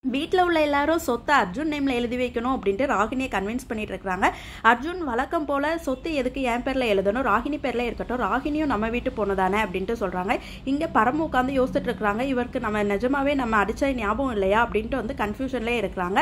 வீட்டில் உள்ள எல்லாரும் சொத்தை அர்ஜுன் நேமில் எழுதி வைக்கணும் அப்படின்ட்டு ராகினியை கன்வின்ஸ் பண்ணிட்டு இருக்காங்க. அர்ஜுன் வழக்கம் போல் சொத்து எதுக்கு என் பேரில் எழுதணும், ராகினி பேரில் இருக்கட்டும், ராகினியும் நம்ம வீட்டு போனதானே அப்படின்ட்டு சொல்கிறாங்க. இங்கே பரமு உட்காந்து யோசிச்சுட்டு இருக்கிறாங்க, இவருக்கு நம்ம நிஜமாவே நம்ம அடித்த ஞாபகம் இல்லையா அப்படின்ட்டு வந்து கன்ஃபியூஷன்லேயே இருக்கிறாங்க.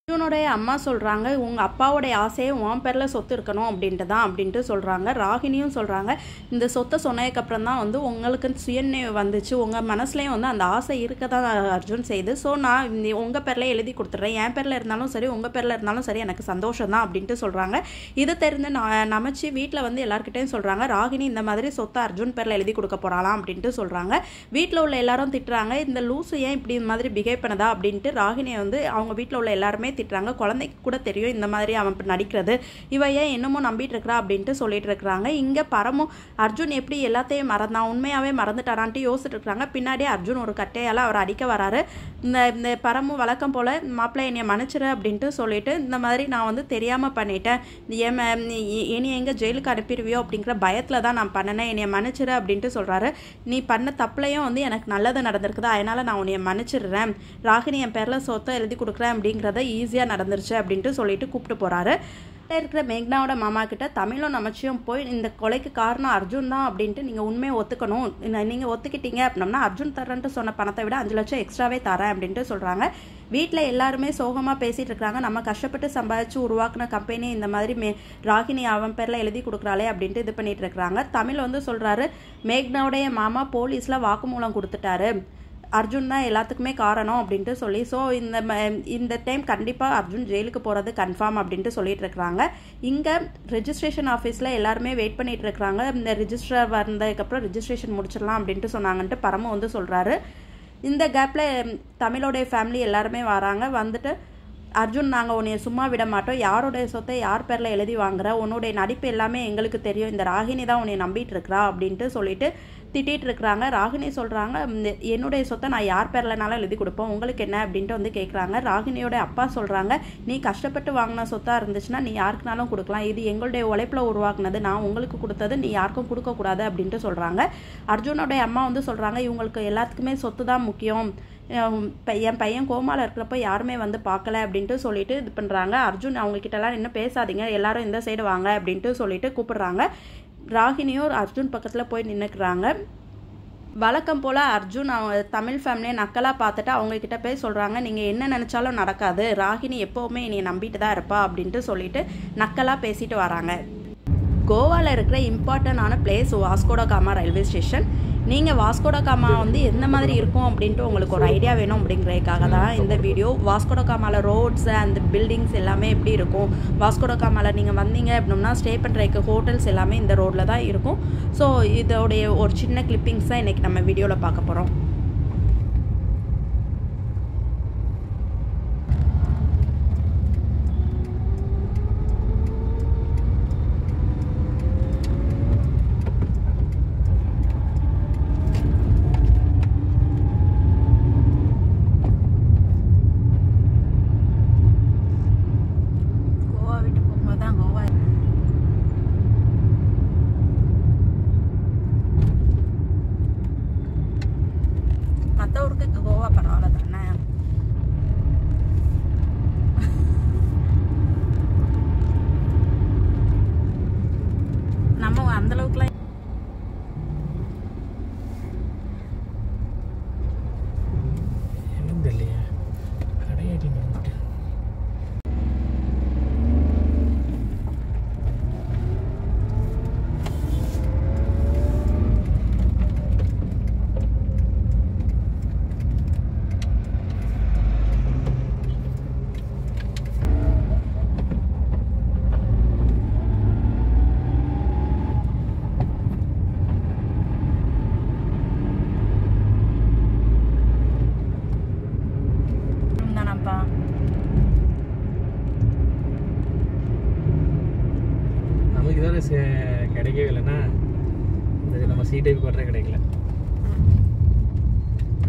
அர்ஜுனுடைய அம்மா சொல்கிறாங்க, உங்கள் அப்பாவோடைய ஆசையை உன் பேரில் சொத்து இருக்கணும் அப்படின்ட்டு சொல்கிறாங்க. ராகினியும் சொல்கிறாங்க, இந்த சொத்தை சொன்னதுக்கப்புறம் தான் வந்து உங்களுக்கு சுயநினைவு வந்துச்சு, உங்கள் மனசுலேயும் வந்து அந்த ஆசை இருக்க தான் அர்ஜுன் செய்யுது. ஸோ நான் உங்கள் பேரில் எழுதி கொடுத்துட்றேன், என் பேரில் இருந்தாலும் சரி உங்கள் பேரில் இருந்தாலும் சரி எனக்கு சந்தோஷம் தான் அப்படின்ட்டு சொல்கிறாங்க. இதை தெரிந்து நமச்சு வீட்டில் வந்து எல்லாருக்கிட்டையும் சொல்கிறாங்க, ராகினி இந்த மாதிரி சொத்தை அர்ஜுன் பேரில் எழுதி கொடுக்க போகிறாளாம் அப்படின்ட்டு சொல்கிறாங்க. வீட்டில் உள்ள எல்லாரும் திட்டுறாங்க, இந்த லூசு ஏன் இப்படி இந்த மாதிரி பிஹேவ் பண்ணதா அப்படின்ட்டு ராகினியை வந்து அவங்க வீட்டில் உள்ள எல்லாருமே திட்டுறாங்க. குழந்தைக்கு கூட தெரியும் இந்த மாதிரி அவன் நடிக்கிறது, இவ ஏன் இன்னமும் நம்பிட்டு இருக்கிறா அப்படின்ட்டு சொல்லிட்டு இருக்கிறாங்க. இங்கே பரமும் அர்ஜுன் எப்படி எல்லாத்தையும் மறந்தான், உண்மையாகவே மறந்துட்டாரான்ட்டு யோசிச்சுட்டு இருக்கிறாங்க. பின்னாடி அர்ஜுன் ஒரு கட்டையால் அவர் அடிக்க வராரு. இந்த பரமு வழக்கம் போல் மாப்பிள்ளை என்னை மன்னிச்சிரு அப்படின்ட்டு சொல்லிட்டு, இந்த மாதிரி நான் வந்து தெரியாமல் பண்ணிட்டேன், இனி எங்கே ஜெயிலுக்கு அனுப்பிடுவியோ அப்படிங்கிற பயத்தில் தான் நான் பண்ணினேன், என்னைய மன்னிச்சிரு அப்படின்ட்டு சொல்கிறாரு. நீ பண்ண தப்புலையும் வந்து எனக்கு நல்லது நடந்திருக்குதா, அதனால் நான் உன்னைய மன்னிச்சிடுறேன், ராகினி என் பேரில் சொத்தை எழுதி கொடுக்குறேன் அப்படிங்கிறத ஈஸியாக நடந்துருச்சு அப்படின்ட்டு சொல்லிட்டு கூப்பிட்டு போகிறாரு. இருக்கிற மேக்னாவோட மாமா கிட்ட தமிழும் நமச்சியும் போய் இந்த கொலைக்கு காரணம் அர்ஜுன் தான் அப்படின்ட்டு நீங்கள் உண்மையை ஒத்துக்கணும், நீங்கள் ஒத்துக்கிட்டீங்க அப்படின்னா அர்ஜுன் தரேன்ட்டு சொன்ன பணத்தை விட 5 லட்சம் எக்ஸ்ட்ராவே தரேன் அப்படின்ட்டு சொல்கிறாங்க. வீட்டில் எல்லாருமே சோகமாக பேசிகிட்டு இருக்கிறாங்க. நம்ம கஷ்டப்பட்டு சம்பாதிச்சு உருவாக்குன கம்பெனி இந்த மாதிரி ராகினி அவன் பேரில் எழுதி கொடுக்குறாளே அப்படின்ட்டு இது பண்ணிட்டு இருக்கிறாங்க. தமிழ் வந்து சொல்கிறாரு, மேக்னாவுடைய மாமா போலீஸில் வாக்குமூலம் கொடுத்துட்டாரு, அர்ஜுன் தான் எல்லாத்துக்குமே காரணம் அப்படின்ட்டு சொல்லி, ஸோ இந்த டைம் கண்டிப்பாக அர்ஜுன் ஜெயிலுக்கு போகிறது கன்ஃபார்ம் அப்படின்ட்டு சொல்லிட்டு இருக்கிறாங்க. இங்கே ரெஜிஸ்ட்ரேஷன் ஆஃபீஸில் எல்லாருமே வெயிட் பண்ணிட்டு இருக்கிறாங்க. இந்த ரிஜிஸ்டர் வந்ததுக்கப்புறம் ரெஜிஸ்ட்ரேஷன் முடிச்சிடலாம் அப்படின்ட்டு சொன்னாங்கன்ட்டு பரமு வந்து சொல்கிறாரு. இந்த கேப்பில் தமிழோடைய ஃபேமிலி எல்லாருமே வராங்க. வந்துட்டு அர்ஜுன், நாங்கள் உன்னைய சும்மா விட மாட்டோம், யாருடைய சொத்தை யார் பேரில் எழுதி வாங்குற, உன்னுடைய நடிப்பு எல்லாமே எங்களுக்கு தெரியும், இந்த ராகினி தான் உன்னை நம்பிட்டு இருக்கிறா அப்படின்ட்டு சொல்லிட்டு திட்டிகிட்டு இருக்கிறாங்க. ராகினி சொல்கிறாங்க, என்னுடைய சொத்தை நான் யார் பேர்லனாலும் எழுதி கொடுப்போம், உங்களுக்கு என்ன அப்படின்ட்டு வந்து கேட்குறாங்க. ராகினியோட அப்பா சொல்கிறாங்க, நீ கஷ்டப்பட்டு வாங்கின சொத்தாக இருந்துச்சுன்னா நீ யாருக்குனாலும் கொடுக்கலாம், இது எங்களுடைய உழைப்பில் உருவாக்குனது, நான் உங்களுக்கு கொடுத்தது நீ யாருக்கும் கொடுக்கக்கூடாது அப்படின்ட்டு சொல்கிறாங்க. அர்ஜுனோடைய அம்மா வந்து சொல்கிறாங்க, இவங்களுக்கு எல்லாத்துக்குமே சொத்து தான் முக்கியம், என் பையன் கோமாவில் இருக்கிறப்ப யாருமே வந்து பார்க்கல அப்படின்ட்டு சொல்லிட்டு இது பண்ணுறாங்க. அர்ஜுன் அவங்கக்கிட்டலாம் இன்னும் பேசாதீங்க, எல்லாரும் இந்த சைடு வாங்க அப்படின்ட்டு சொல்லிட்டு கூப்பிடுறாங்க. ராகினியும் அர்ஜுன் பக்கத்தில் போய் நின்றுக்கிறாங்க. வழக்கம் போல் அர்ஜுன் அவங்க தமிழ் ஃபேமிலியை நக்கலாக பார்த்துட்டு அவங்கக்கிட்ட போய் சொல்கிறாங்க, நீங்கள் என்ன நினச்சாலும் நடக்காது, ராகினி எப்போவுமே என்னை நம்பிட்டு தான் இருப்பா அப்படின்ட்டு சொல்லிட்டு நக்கலாக பேசிட்டு வராங்க. கோவாவில் இருக்கிற இம்பார்ட்டண்டான place Vasco da Gama railway station. நீங்கள் வாஸ்கோட காமா வந்து எந்த மாதிரி இருக்கும் அப்படின்ட்டு உங்களுக்கு ஒரு ஐடியா வேணும் அப்படிங்கிறதுக்காக தான் இந்த வீடியோ. வாஸ்கோட காமாவில் ரோட்ஸ் அந்த பில்டிங்ஸ் எல்லாமே எப்படி இருக்கும், வாஸ்கோட காமாவில் நீங்கள் வந்தீங்க அப்படின்னா ஸ்டே பண்ணுறதுக்கு ஹோட்டல்ஸ் எல்லாமே இந்த ரோட்டில் தான் இருக்கும். ஸோ இதோடைய ஒரு சின்ன கிளிப்பிங்ஸ் தான் இன்றைக்கி நம்ம வீடியோவில் பார்க்க போகிறோம். கோவா பரவாயில்ல தானே, நம்ம அந்தளவுக்குலாம் நமக்கு தானே கிடைக்கவே இல்லைன்னா நம்ம சி டைப் பண்ணுற கிடைக்கல.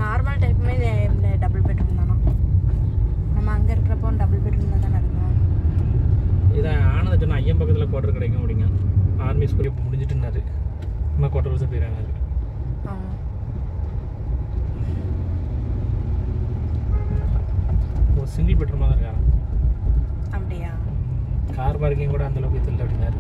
நார்மல் டைப்புமே டபுள் பெட்ரூம் தானா, நம்ம அங்கே இருக்கிறப்போ டபுள் பெட்ரூமில் தான் நடந்தோம். இதை ஆனது சொன்னால் ஐயம் பக்கத்தில் குவார்டர் கிடைக்கும் அப்படிங்க, ஆர்மி ஸ்கூல் இப்போ முடிஞ்சிட்டுனாரு, நம்ம குவார்டர் வருஷம் போயிடறாங்க. சிங்கிள் பெட்ரூமாக தான் இருக்காராம். அப்படியா? கார் பார்க்கிங் கூட அந்த அளவுக்கு இல்லை அப்படின்னாரு.